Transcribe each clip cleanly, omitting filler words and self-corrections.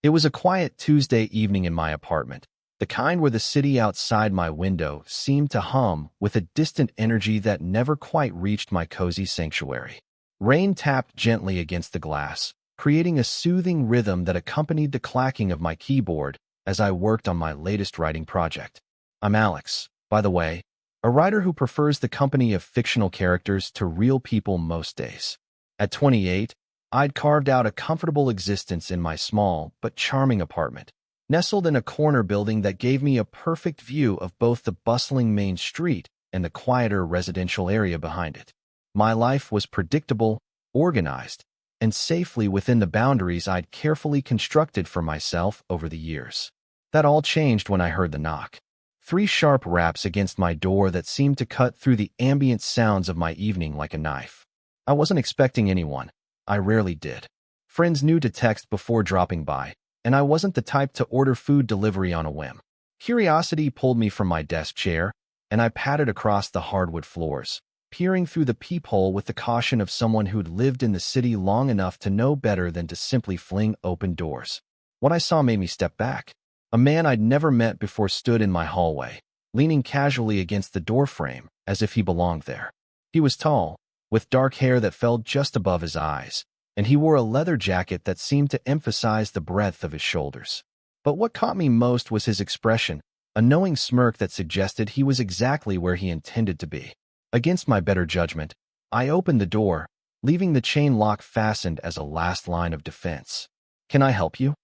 It was a quiet Tuesday evening in my apartment, the kind where the city outside my window seemed to hum with a distant energy that never quite reached my cozy sanctuary. Rain tapped gently against the glass, creating a soothing rhythm that accompanied the clacking of my keyboard as I worked on my latest writing project. I'm Alex, by the way, a writer who prefers the company of fictional characters to real people most days. At 28, I'd carved out a comfortable existence in my small but charming apartment, nestled in a corner building that gave me a perfect view of both the bustling main street and the quieter residential area behind it. My life was predictable, organized, and safely within the boundaries I'd carefully constructed for myself over the years. That all changed when I heard the knock. 3 sharp raps against my door that seemed to cut through the ambient sounds of my evening like a knife. I wasn't expecting anyone. I rarely did. Friends knew to text before dropping by, and I wasn't the type to order food delivery on a whim. Curiosity pulled me from my desk chair, and I padded across the hardwood floors, peering through the peephole with the caution of someone who'd lived in the city long enough to know better than to simply fling open doors. What I saw made me step back. A man I'd never met before stood in my hallway, leaning casually against the doorframe as if he belonged there. He was tall, with dark hair that fell just above his eyes, and he wore a leather jacket that seemed to emphasize the breadth of his shoulders. But what caught me most was his expression, a knowing smirk that suggested he was exactly where he intended to be. Against my better judgment, I opened the door, leaving the chain lock fastened as a last line of defense. "Can I help you?"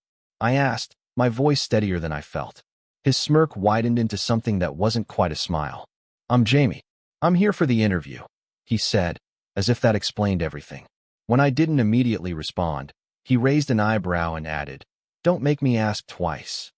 I asked, my voice steadier than I felt. His smirk widened into something that wasn't quite a smile. "I'm Jamie. I'm here for the interview," he said, as if that explained everything. When I didn't immediately respond, he raised an eyebrow and added, "Don't make me ask twice."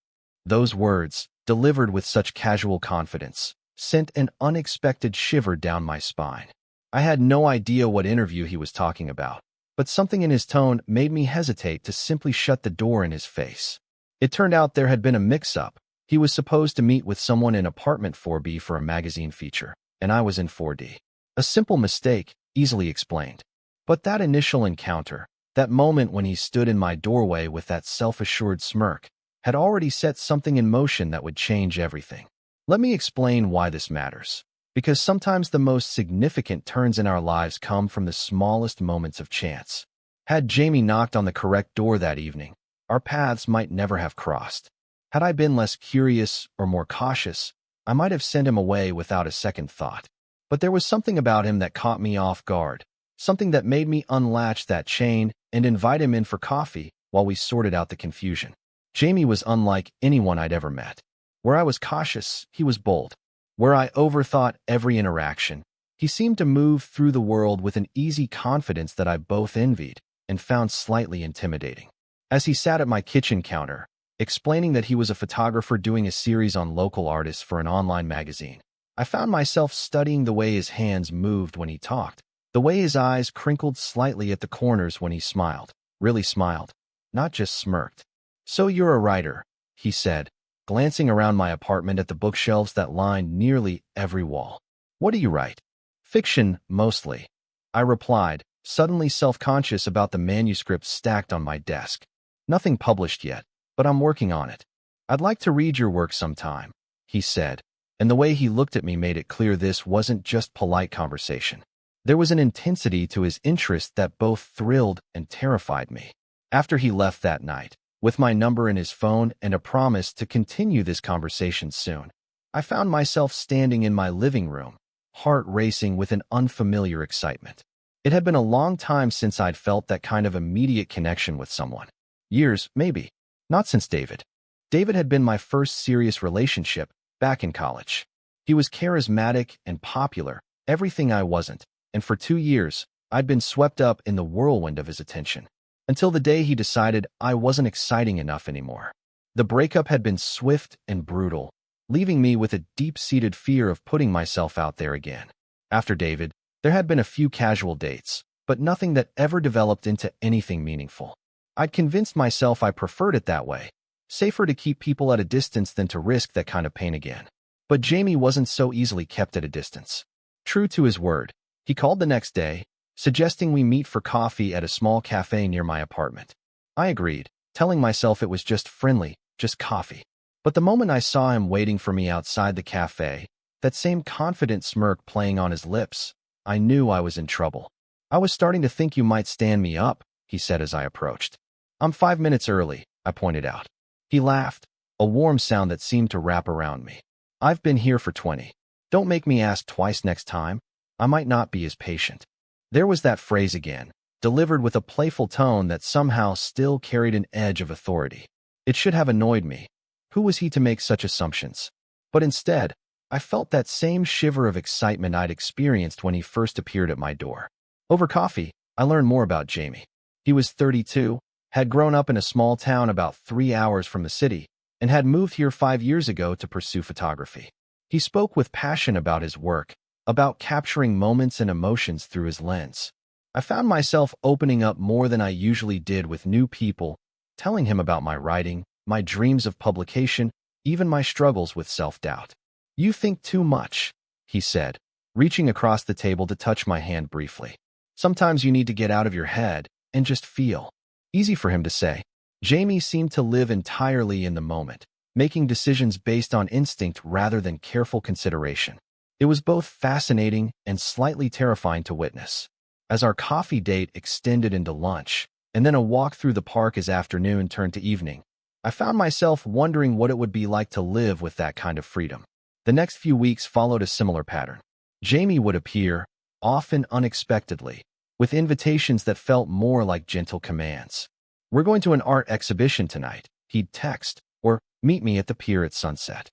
Those words, delivered with such casual confidence, sent an unexpected shiver down my spine. I had no idea what interview he was talking about, but something in his tone made me hesitate to simply shut the door in his face. It turned out there had been a mix-up. He was supposed to meet with someone in apartment 4B for a magazine feature, and I was in 4D. A simple mistake, easily explained. But that initial encounter, that moment when he stood in my doorway with that self-assured smirk, had already set something in motion that would change everything. Let me explain why this matters. Because sometimes the most significant turns in our lives come from the smallest moments of chance. Had Jamie knocked on the correct door that evening, our paths might never have crossed. Had I been less curious or more cautious, I might have sent him away without a second thought. But there was something about him that caught me off guard, something that made me unlatch that chain and invite him in for coffee while we sorted out the confusion. Jamie was unlike anyone I'd ever met. Where I was cautious, he was bold. Where I overthought every interaction, he seemed to move through the world with an easy confidence that I both envied and found slightly intimidating. As he sat at my kitchen counter, explaining that he was a photographer doing a series on local artists for an online magazine, I found myself studying the way his hands moved when he talked, the way his eyes crinkled slightly at the corners when he smiled, really smiled, not just smirked. "So you're a writer," he said, glancing around my apartment at the bookshelves that lined nearly every wall. "What do you write?" "Fiction, mostly," I replied, suddenly self-conscious about the manuscripts stacked on my desk. "Nothing published yet, but I'm working on it." "I'd like to read your work sometime," he said, and the way he looked at me made it clear this wasn't just polite conversation. There was an intensity to his interest that both thrilled and terrified me. After he left that night, with my number in his phone and a promise to continue this conversation soon, I found myself standing in my living room, heart racing with an unfamiliar excitement. It had been a long time since I'd felt that kind of immediate connection with someone. Years, maybe. Not since David. David had been my first serious relationship, back in college. He was charismatic and popular, everything I wasn't, and for 2 years, I'd been swept up in the whirlwind of his attention. Until the day he decided I wasn't exciting enough anymore. The breakup had been swift and brutal, leaving me with a deep-seated fear of putting myself out there again. After David, there had been a few casual dates, but nothing that ever developed into anything meaningful. I'd convinced myself I preferred it that way. Safer to keep people at a distance than to risk that kind of pain again. But Jamie wasn't so easily kept at a distance. True to his word, he called the next day, suggesting we meet for coffee at a small cafe near my apartment. I agreed, telling myself it was just friendly, just coffee. But the moment I saw him waiting for me outside the cafe, that same confident smirk playing on his lips, I knew I was in trouble. "I was starting to think you might stand me up," he said as I approached. "I'm 5 minutes early," I pointed out. He laughed, a warm sound that seemed to wrap around me. "I've been here for 20. Don't make me ask twice next time. I might not be as patient." There was that phrase again, delivered with a playful tone that somehow still carried an edge of authority. It should have annoyed me. Who was he to make such assumptions? But instead, I felt that same shiver of excitement I'd experienced when he first appeared at my door. Over coffee, I learned more about Jamie. He was 32, had grown up in a small town about 3 hours from the city, and had moved here 5 years ago to pursue photography. He spoke with passion about his work, about capturing moments and emotions through his lens. I found myself opening up more than I usually did with new people, telling him about my writing, my dreams of publication, even my struggles with self-doubt. "You think too much," he said, reaching across the table to touch my hand briefly. "Sometimes you need to get out of your head and just feel." Easy for him to say. Jamie seemed to live entirely in the moment, making decisions based on instinct rather than careful consideration. It was both fascinating and slightly terrifying to witness. As our coffee date extended into lunch, and then a walk through the park as afternoon turned to evening, I found myself wondering what it would be like to live with that kind of freedom. The next few weeks followed a similar pattern. Jamie would appear, often unexpectedly, with invitations that felt more like gentle commands. "We're going to an art exhibition tonight," he'd text, or "meet me at the pier at sunset."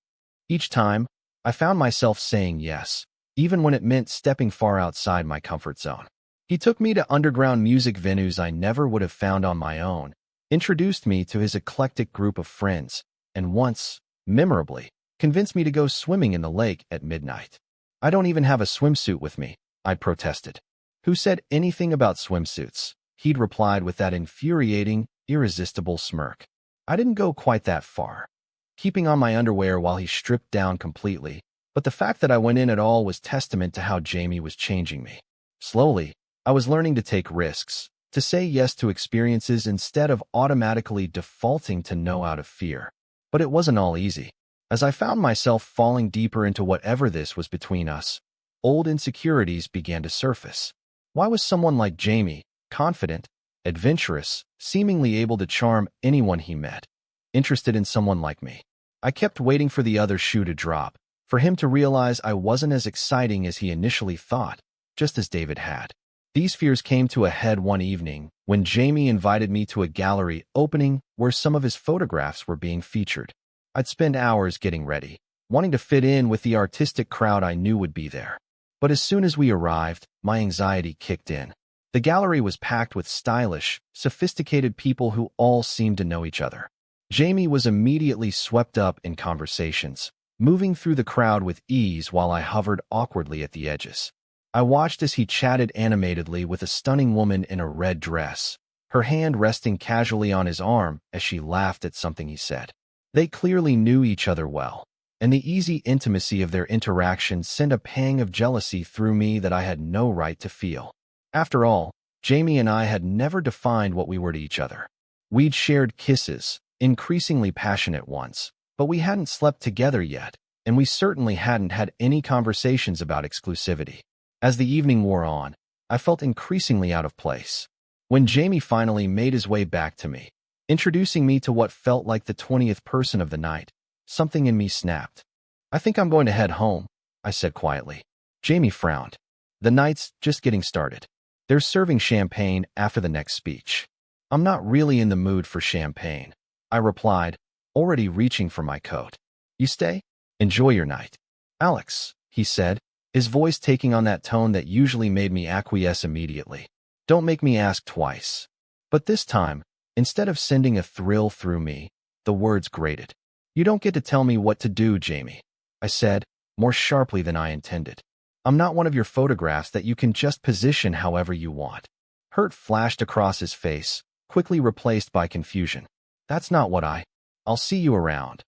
Each time, I found myself saying yes, even when it meant stepping far outside my comfort zone. He took me to underground music venues I never would have found on my own, introduced me to his eclectic group of friends, and once, memorably, convinced me to go swimming in the lake at midnight. "I don't even have a swimsuit with me," I protested. "Who said anything about swimsuits?" He'd replied with that infuriating, irresistible smirk. I didn't go quite that far, keeping on my underwear while he stripped down completely, but the fact that I went in at all was testament to how Jamie was changing me. Slowly, I was learning to take risks, to say yes to experiences instead of automatically defaulting to no out of fear. But it wasn't all easy. As I found myself falling deeper into whatever this was between us, old insecurities began to surface. Why was someone like Jamie, confident, adventurous, seemingly able to charm anyone he met, interested in someone like me? I kept waiting for the other shoe to drop, for him to realize I wasn't as exciting as he initially thought, just as David had. These fears came to a head one evening when Jamie invited me to a gallery opening where some of his photographs were being featured. I'd spend hours getting ready, wanting to fit in with the artistic crowd I knew would be there. But as soon as we arrived, my anxiety kicked in. The gallery was packed with stylish, sophisticated people who all seemed to know each other. Jamie was immediately swept up in conversations, moving through the crowd with ease while I hovered awkwardly at the edges. I watched as he chatted animatedly with a stunning woman in a red dress, her hand resting casually on his arm as she laughed at something he said. They clearly knew each other well, and the easy intimacy of their interaction sent a pang of jealousy through me that I had no right to feel. After all, Jamie and I had never defined what we were to each other. We'd shared kisses, increasingly passionate ones, but we hadn't slept together yet, and we certainly hadn't had any conversations about exclusivity. As the evening wore on, I felt increasingly out of place. When Jamie finally made his way back to me, introducing me to what felt like the 20th person of the night, something in me snapped. "I think I'm going to head home," I said quietly. Jamie frowned. "The night's just getting started. They're serving champagne after the next speech." "I'm not really in the mood for champagne," I replied, already reaching for my coat. "You stay? Enjoy your night." "Alex," he said, his voice taking on that tone that usually made me acquiesce immediately. "Don't make me ask twice." But this time, instead of sending a thrill through me, the words grated. "You don't get to tell me what to do, Jamie," I said, more sharply than I intended. "I'm not one of your photographs that you can just position however you want." Hurt flashed across his face, quickly replaced by confusion. "That's not what I'll see you around."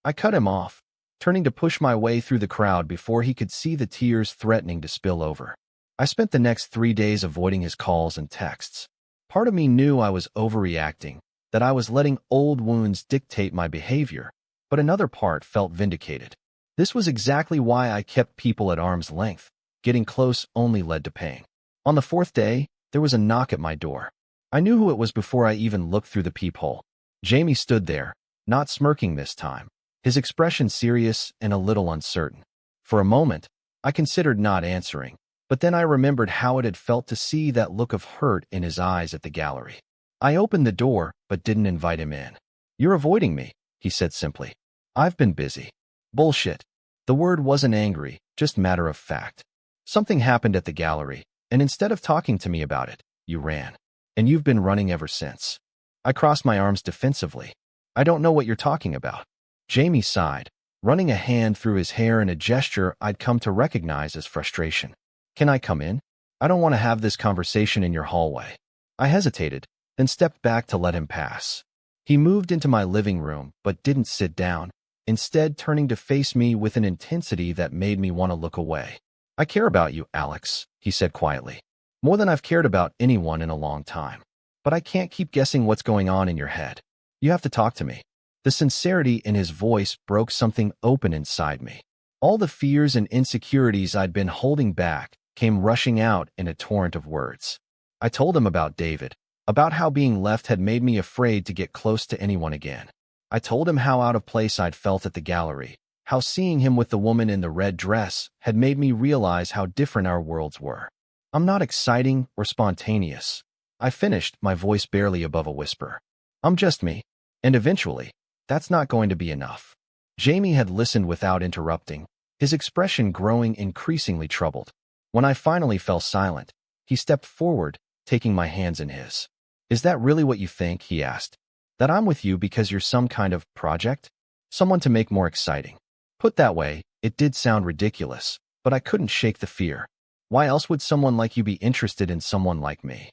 I cut him off, turning to push my way through the crowd before he could see the tears threatening to spill over. I spent the next 3 days avoiding his calls and texts. Part of me knew I was overreacting, that I was letting old wounds dictate my behavior, but another part felt vindicated. This was exactly why I kept people at arm's length. Getting close only led to pain. On the fourth day, there was a knock at my door. I knew who it was before I even looked through the peephole. Jamie stood there, not smirking this time, his expression serious and a little uncertain. For a moment, I considered not answering, but then I remembered how it had felt to see that look of hurt in his eyes at the gallery. I opened the door, but didn't invite him in. "You're avoiding me," he said simply. "I've been busy." Bullshit. The word wasn't angry, just matter of fact. Something happened at the gallery, and instead of talking to me about it, you ran. And you've been running ever since. I crossed my arms defensively. "I don't know what you're talking about." Jamie sighed, running a hand through his hair in a gesture I'd come to recognize as frustration. "Can I come in? I don't want to have this conversation in your hallway." I hesitated, then stepped back to let him pass. He moved into my living room, but didn't sit down, instead turning to face me with an intensity that made me want to look away. "I care about you, Alex," he said quietly. "More than I've cared about anyone in a long time. But I can't keep guessing what's going on in your head. You have to talk to me." The sincerity in his voice broke something open inside me. All the fears and insecurities I'd been holding back came rushing out in a torrent of words. I told him about David, about how being left had made me afraid to get close to anyone again. I told him how out of place I'd felt at the gallery, how seeing him with the woman in the red dress had made me realize how different our worlds were. "I'm not exciting or spontaneous," I finished, my voice barely above a whisper. "I'm just me. And eventually, that's not going to be enough." Jamie had listened without interrupting, his expression growing increasingly troubled. When I finally fell silent, he stepped forward, taking my hands in his. "Is that really what you think?" he asked. "That I'm with you because you're some kind of project? Someone to make more exciting?" Put that way, it did sound ridiculous, but I couldn't shake the fear. Why else would someone like you be interested in someone like me?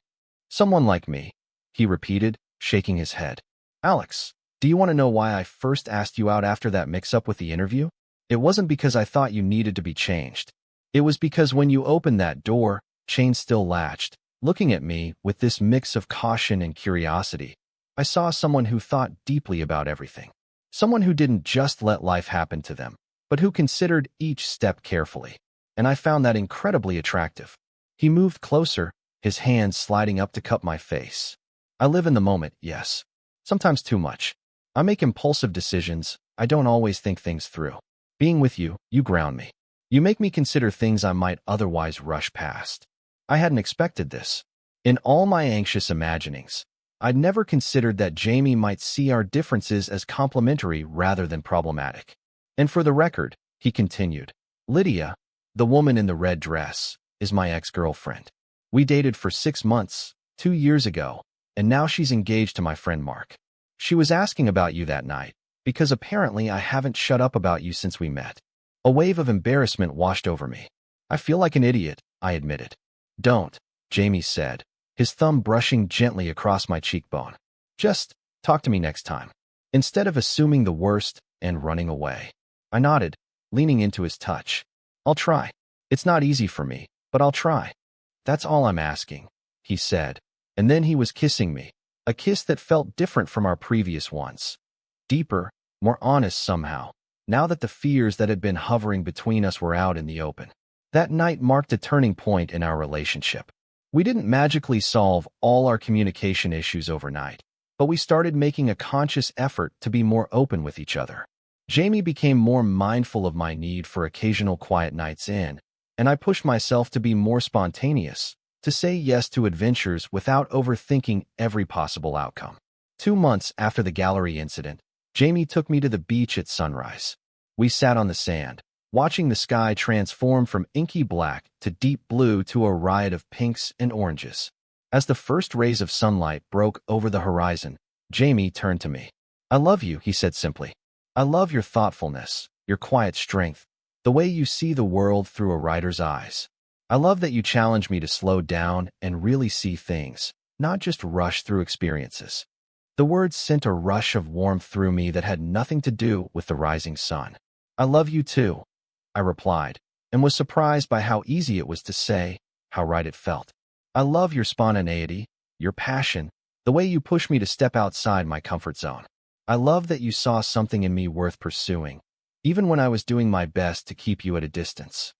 "Someone like me," he repeated, shaking his head. "Alex, do you want to know why I first asked you out after that mix-up with the interview? It wasn't because I thought you needed to be changed. It was because when you opened that door, chain still latched, looking at me with this mix of caution and curiosity, I saw someone who thought deeply about everything. Someone who didn't just let life happen to them, but who considered each step carefully. And I found that incredibly attractive." He moved closer, his hands sliding up to cup my face. "I live in the moment, yes. Sometimes too much. I make impulsive decisions. I don't always think things through. Being with you, you ground me. You make me consider things I might otherwise rush past." I hadn't expected this. In all my anxious imaginings, I'd never considered that Jamie might see our differences as complementary rather than problematic. "And for the record," he continued, "Lydia, the woman in the red dress, is my ex-girlfriend. We dated for 6 months, 2 years ago, and now she's engaged to my friend Mark. She was asking about you that night, because apparently I haven't shut up about you since we met." A wave of embarrassment washed over me. "I feel like an idiot," I admitted. "Don't," Jamie said, his thumb brushing gently across my cheekbone. "Just talk to me next time, instead of assuming the worst and running away." I nodded, leaning into his touch. "I'll try. It's not easy for me, but I'll try. That's all I'm asking," he said, and then he was kissing me, a kiss that felt different from our previous ones. Deeper, more honest somehow, now that the fears that had been hovering between us were out in the open. That night marked a turning point in our relationship. We didn't magically solve all our communication issues overnight, but we started making a conscious effort to be more open with each other. Jamie became more mindful of my need for occasional quiet nights in, and I pushed myself to be more spontaneous, to say yes to adventures without overthinking every possible outcome. 2 months after the gallery incident, Jamie took me to the beach at sunrise. We sat on the sand, watching the sky transform from inky black to deep blue to a riot of pinks and oranges. As the first rays of sunlight broke over the horizon, Jamie turned to me. "I love you," he said simply. "I love your thoughtfulness, your quiet strength, the way you see the world through a writer's eyes. I love that you challenge me to slow down and really see things, not just rush through experiences." The words sent a rush of warmth through me that had nothing to do with the rising sun. "I love you too," I replied, and was surprised by how easy it was to say, how right it felt. "I love your spontaneity, your passion, The way you push me to step outside my comfort zone. I love that you saw something in me worth pursuing, even when I was doing my best to keep you at a distance."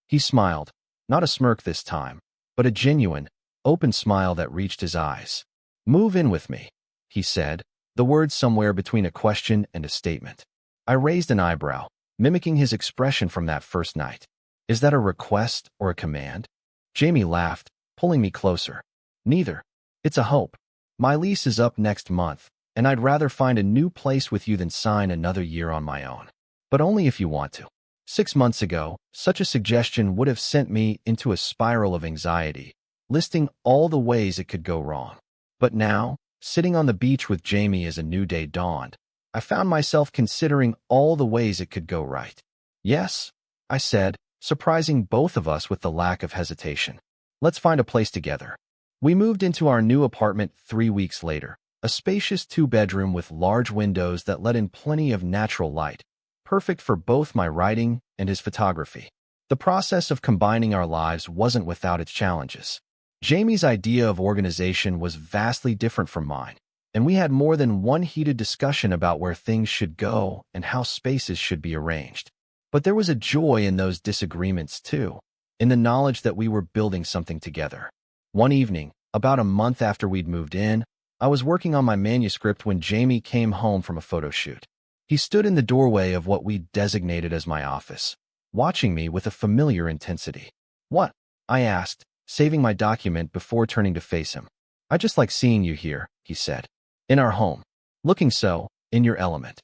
He smiled, not a smirk this time, but a genuine, open smile that reached his eyes. "Move in with me," he said, the words somewhere between a question and a statement. I raised an eyebrow, mimicking his expression from that first night. "Is that a request or a command?" Jamie laughed, pulling me closer. "Neither. It's a hope. My lease is up next month, and I'd rather find a new place with you than sign another year on my own. But only if you want to." 6 months ago, such a suggestion would have sent me into a spiral of anxiety, listing all the ways it could go wrong. But now, sitting on the beach with Jamie as a new day dawned, I found myself considering all the ways it could go right. "Yes," I said, surprising both of us with the lack of hesitation. "Let's find a place together." We moved into our new apartment 3 weeks later, a spacious 2-bedroom with large windows that let in plenty of natural light, perfect for both my writing and his photography. The process of combining our lives wasn't without its challenges. Jamie's idea of organization was vastly different from mine, and we had more than one heated discussion about where things should go and how spaces should be arranged. But there was a joy in those disagreements too, in the knowledge that we were building something together. One evening, about a month after we'd moved in, I was working on my manuscript when Jamie came home from a photo shoot. He stood in the doorway of what we designated as my office, watching me with a familiar intensity. "What?" I asked, saving my document before turning to face him. "I just like seeing you here," he said. "In our home. Looking so, in your element."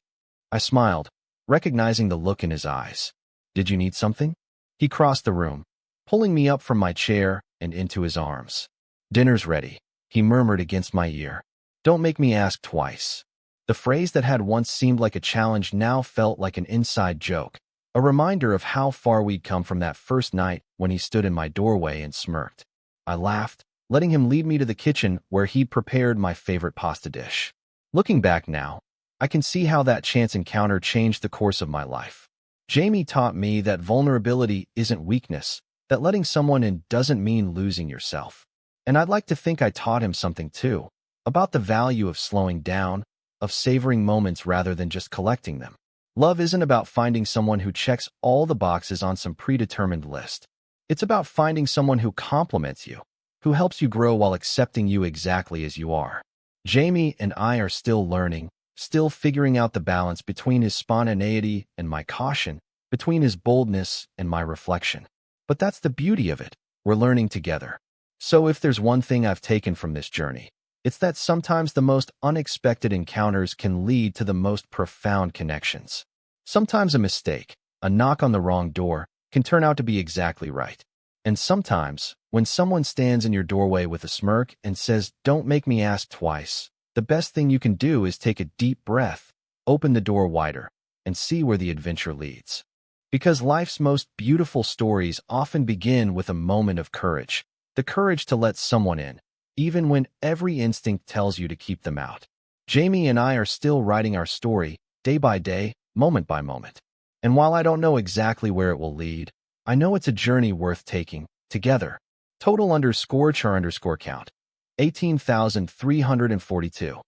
I smiled, recognizing the look in his eyes. "Did you need something?" He crossed the room, pulling me up from my chair and into his arms. "Dinner's ready," he murmured against my ear. "Don't make me ask twice." The phrase that had once seemed like a challenge now felt like an inside joke, a reminder of how far we'd come from that first night when he stood in my doorway and smirked. I laughed, letting him lead me to the kitchen where he'd prepared my favorite pasta dish. Looking back now, I can see how that chance encounter changed the course of my life. Jamie taught me that vulnerability isn't weakness, that letting someone in doesn't mean losing yourself. And I'd like to think I taught him something too, about the value of slowing down, of savoring moments rather than just collecting them. Love isn't about finding someone who checks all the boxes on some predetermined list. It's about finding someone who compliments you, who helps you grow while accepting you exactly as you are. Jamie and I are still learning, still figuring out the balance between his spontaneity and my caution, between his boldness and my reflection. But that's the beauty of it. We're learning together. So if there's one thing I've taken from this journey, it's that sometimes the most unexpected encounters can lead to the most profound connections. Sometimes a mistake, a knock on the wrong door, can turn out to be exactly right. And sometimes, when someone stands in your doorway with a smirk and says, "Don't make me ask twice," the best thing you can do is take a deep breath, open the door wider, and see where the adventure leads. Because life's most beautiful stories often begin with a moment of courage, the courage to let someone in, even when every instinct tells you to keep them out. Jamie and I are still writing our story, day by day, moment by moment. And while I don't know exactly where it will lead, I know it's a journey worth taking, together. Total_char_count. 18,342.